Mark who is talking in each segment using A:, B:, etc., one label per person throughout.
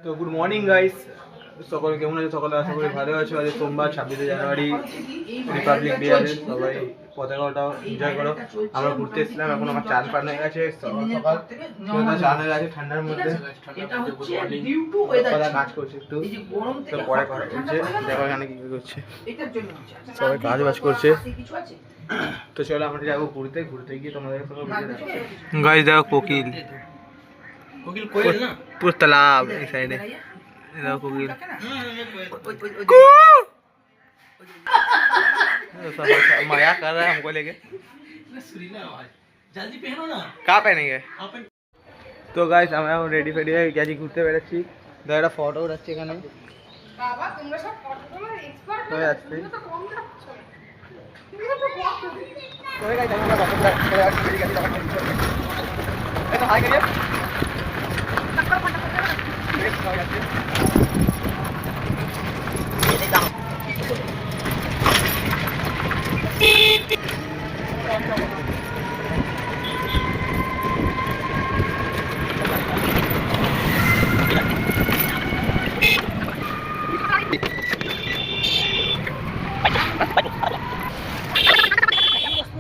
A: তো good morning guys, সকলে কেমন আছে? সকলে আশা করি ভালো আছো। আজ সোমবার 26শে জানুয়ারি, রিপাবলিক ডে আছে। সবাই পতাকাটাও এনজয় করো। আমরা ঘুরতে এসেছিলাম, এখন আমার চান পান হয়ে গেছে, সকাল সকাল চান হয়ে গেছে ঠান্ডার মধ্যে। কাজ করছে একটু, তো পরে করা করছে। দেখো এখানে কি করছে, সবাই কাজ বাজ করছে। তো চলো আমরা যাবো ঘুরতে, ঘুরতে গিয়ে তোমাদের সঙ্গে গাইস দেখো কোকিল पूरा तालाब इस साइड है। देखो कोकिल माया कर रहा है हमको लेके। जल्दी पहनो ना। कहाँ पहनेंगे? तो गाइस আমরা এখন রেডি ফেডি হয়ে গেছি, ঘুরতে বেরোচ্ছি। দাদা একটা ফটো উঠাচ্ছি এখানে। বাবা তোমরা সব ফটো তোলার এক্সপার্ট হয়ে যাচ্ছে। তো গাইস আমরা ফটো করে আসছি, ঠিক আছে? এটা হাই করিয়ে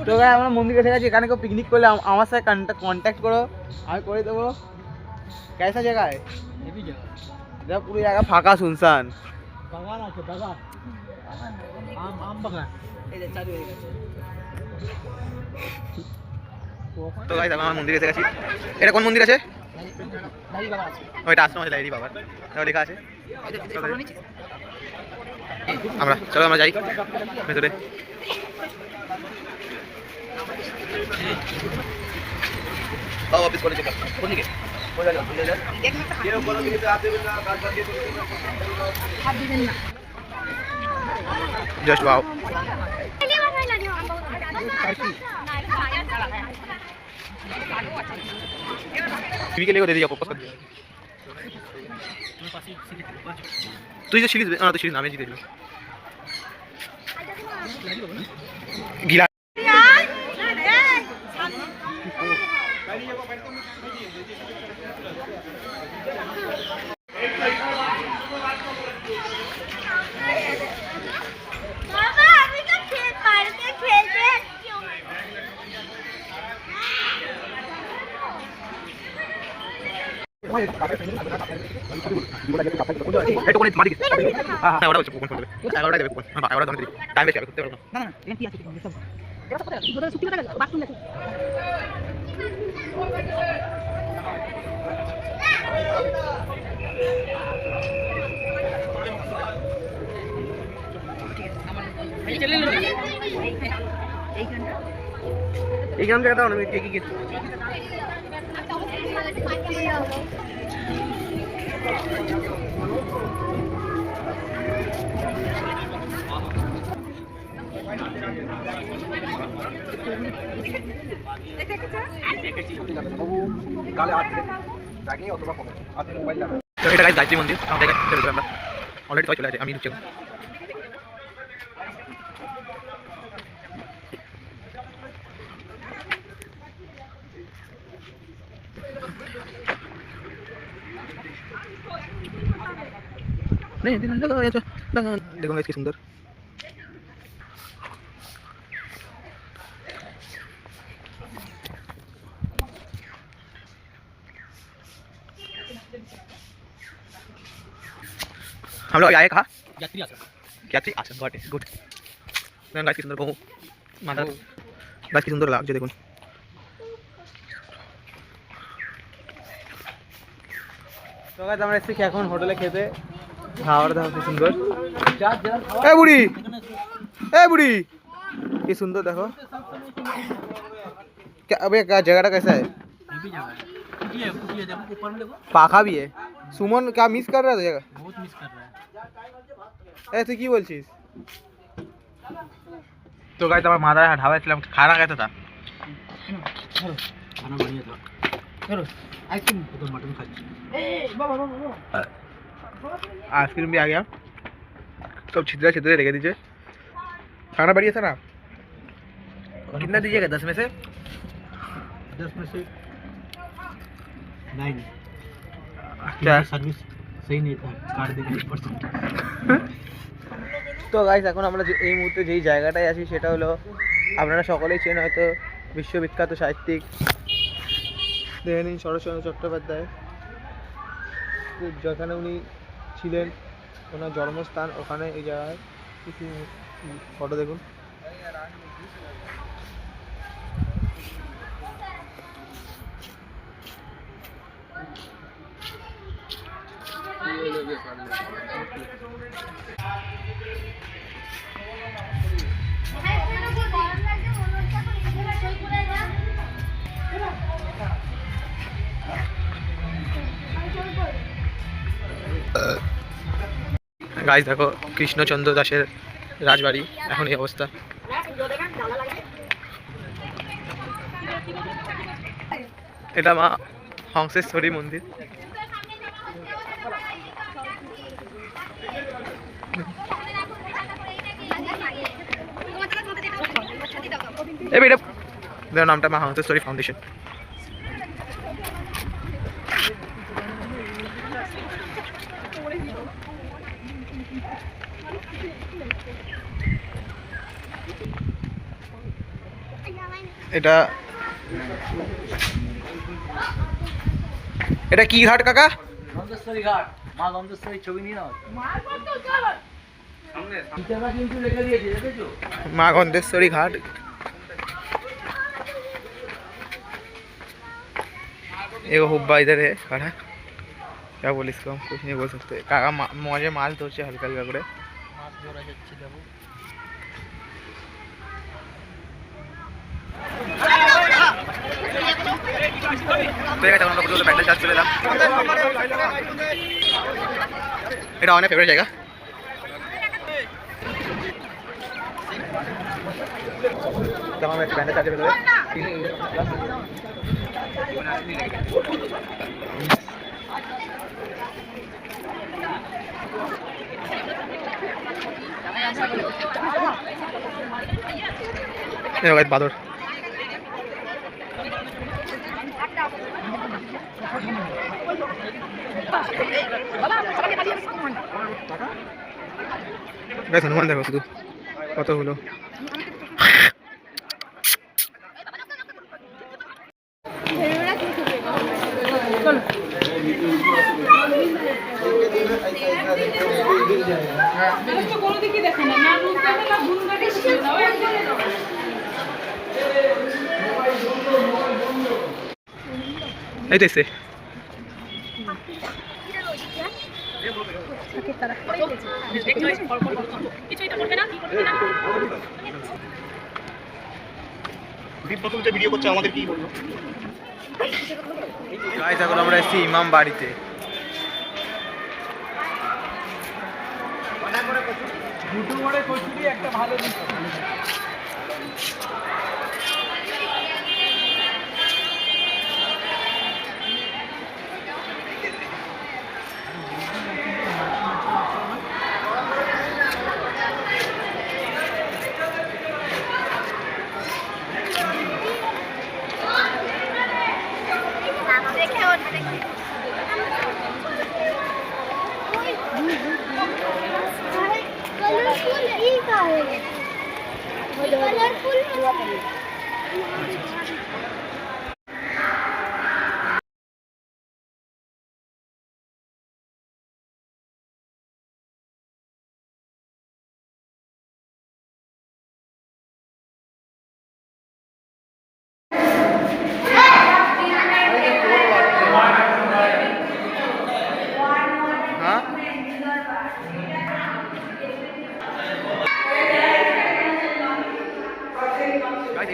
A: তো গাই আমরা মন্দিরে এসে গেছি। এখানে কেউ পিকনিক করলে আমার সাথে কন্ট্যাক্ট করো, আমি করে দেবো। कैसा जगह है? जब पूरी जगह फाका सुनसान बागान আছে বাগান আম বাগান এই যে চালু হয়ে গেছে। তো গাইস আমরা মন্দিরে এসে গেছি। এটা কোন মন্দির আছে? লাইরি বাবা আছে। ওইটা আশ্রম আছে লাইরি বাবার, এটা লেখা আছে। আমরা চলো আমরা যাই ভেতরে। বাবা অফিস করে চেক কোন দিকে? Just wow. टीवी के लिए दे दिया आपको पसंद। तू जो सीरीज तो सीरीज नाम है जी दे दो गीला এইখান থেকে দাও না, আমি কি এটা গাইস গায়ত্রী মন্দির। আমরা অলরেডি সবাই চলে আসে, আমি ঢুকছি। नहीं लगा ये तो देखो इसकी सुंदर हम लोग आए कहाँ? यात्री आश्रम गॉट इट गुड। गाइस की सुंदर को माता गाइस की सुंदर लागছে দেখুন। তো গাইস আমরা এসেছি এখন হোটেলে খেতে। খাওয়াটা দেখো কি সুন্দর। এ বুড়ি, এ বুড়ি কি সুন্দর দেখো। क्या अबे क्या जगह कैसा है? पाखा भी है। सुमन क्या मिस कर रहा था जगह? बहुत मिस कर रहा है। ऐसे की बोलছিস? तो गाइस हमारा मादा ढाबा ছিলাম, खाना कैसा था? खाना बढ़िया था। चलो आइसक्रीम तो मटन खाई। ए बाबा बाबा आइसक्रीम भी आ गया, सब छिद्रा छिद्रे लेके दीजिए। खाना बढ़िया था ना? कितना दीजिएगा 10 में से? 10 में से 9। क्या सर्विस
B: सही नहीं था काट देंगे 1%।
A: তো গাইস এখন আমরা এই মুহূর্তে যেই জায়গাটায় আছি সেটা হলো আপনারা সকলেই চেন হয়তো বিশ্ববিখ্যাত সাহিত্যিক দেখে নিন শরৎচন্দ্র চট্টোপাধ্যায়, তো যেখানে উনি ছিলেন ওনার জন্মস্থান ওখানে এই জায়গায় কিছু ফটো দেখুন। গাইস দেখো কৃষ্ণচন্দ্র দাসের রাজবাড়ি এখন এই অবস্থা। এটা মা হংসেশ্বরী মন্দির। এটা নামটা মা হংসেশ্বরী ফাউন্ডেশন। এটা এটা কি ঘাট কাকা?
B: গন্ধেশ্বরী ঘাট, মা গন্ধেশ্বরী ছবি নিয়ে নাও। কিন্তু রেখে দিয়েছি, দেখেছো?
A: মা गंधेश्वरी घाट। एक हुब्बा इधर है खड़ा, क्या बोल इसको हम कुछ नहीं बोल सकते। काका मजे माल तो हल्का हल्का करे প্যান্ডেল চার্জ চলে এলাম। এটা অনেক ফেভারিট জায়গা। তখন একটা প্যান্ডেল চার্জে বেরোবে। বাদর হনুমান দেখো শুধু কত হলো। এই তো এসে ভিডিও করছে আমাদের কি বলবো। গাইস এখন আমরা এসেছি ইমাম বাড়িতে। দুটো বড় কচুরি একটা ভালো দিন।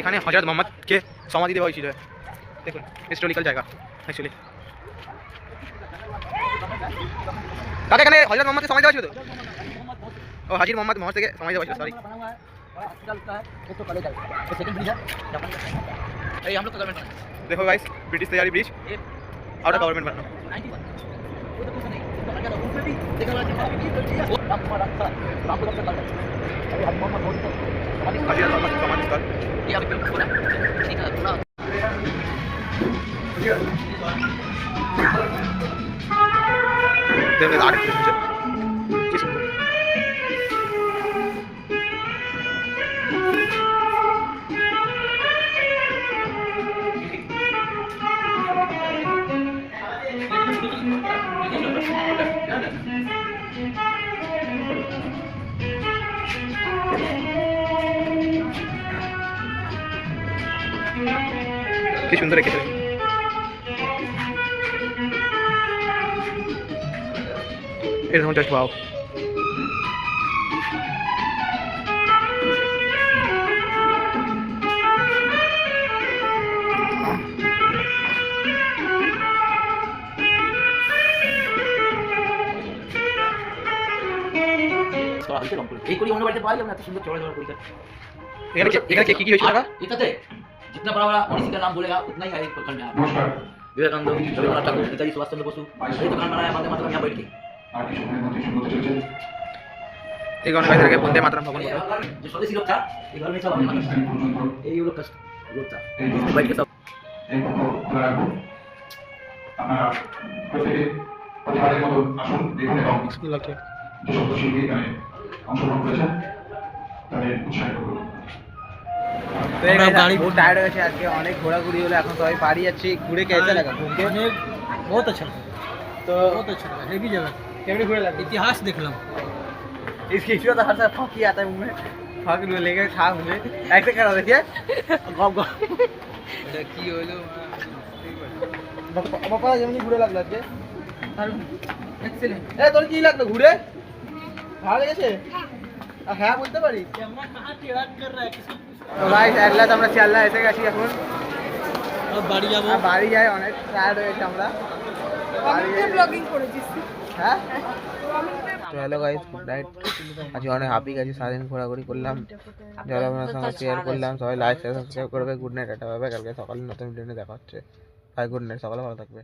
A: এখানে হযরত মুহাম্মদকে সমাধি দেওয়া হয়েছিল। দেখুন হিস্টোরিক্যাল জায়গা অ্যাকচুয়ালি। কাকা এখানে হযরত মুহাম্মদকে সমাধি দেওয়া ছিল তো? ও হাজির মোহাম্মদ থেকে সমাধি দেওয়া ছিল, সরি। देखो गाइस ब्रिटिश तैयारी ब्रिज आउट ऑफ गवर्नमेंट बनाना। हाजी मोहम्मद समाधि स्थल ये अभी बिल्कुल पूरा ठीक है पूरा। আরেকটু সুন্দর। কি সুন্দর। কি সুন্দর রেখেছে। এরকম জাস্ট ওয়াও।
B: এই করি অন্য বাড়িতে পাওয়া যাবে না এত সুন্দর চড়া চড়া করি
A: এখানে কি কি হয়েছে টাকা?
B: এটাতে जितना बड़ा बड़ा मनीषी का नाम बोलेगा उतना ही आएगा खंड में विवेकानंद रविन्द्रनाथ ठाकुर नेताजी सुभाष चंद्र बोस यही तो खान बनाया वंदे मातरम यहाँ बैठ के
A: এই গান গাইতে বন্দে মাতরম ভবন বলে।
B: जो स्वदेशी लोग था ये घर में सब अपना ये लोग का लोग था इसमें बैठ के सब
C: আপনারা প্রত্যেকে প্রতিবারের মতো আসুন দেখুন এবং
A: ওকে।
C: যে সমস্ত শিল্পী এখানে অংশগ্রহণ করেছেন তাদের উৎসাহিত করুন।
A: তো এই গাড়ি বহুত টায়ার্ড হয়ে গেছে আজকে, অনেক ঘোরাঘুরি হলো, এখন সবাই বাড়ি যাচ্ছি। ঘুরে कैसा लगा ঘুরতে?
B: बहुत अच्छा लगा
A: तो
B: बहुत अच्छा लगा हेवी जगह
A: কেমনি ঘুরে লাগলো?
B: इतिहास देखलम
A: इसकी इसमें तो हर साल फाकी आता है मुंह में, फाक लेके खा मुझे ऐसे करा देखिए गप गप।
B: এটা কি হলো
A: বাবা যেমনি ঘুরে লাগলো আজকে।
B: এক্সেলেন্ট
A: এ তোর কি লাগলো ঘুরে? ভালো লেগেছে? হ্যাঁ বলতে পারি।
B: कैमरा कहां टेढ़ा कर रहा है किसी
A: তো গাইস একলা আমরা শিয়ালদা এসে গেছি এখন।
B: अब बाड़ी যাব
A: আর বাড়ি যাই, অনেক টায়ার্ড হয়ে গেছি আমরা।
D: ব্লগিং করেছিস
A: হ্যাঁ তো হ্যালো গাইস, গুড নাইট। আজ অনেক হাপি গেছি, সারাদিন ঘোরাঘুরি করলাম, যারা আপনার সঙ্গে শেয়ার করলাম। সবাই লাইক সাবস্ক্রাইব করবে। Good night, tata, bye bye. কালকে সকালে নতুন ভিডিও নিয়ে দেখা হচ্ছে। বাই, গুড নাইট, সকালে ভালো থাকবে।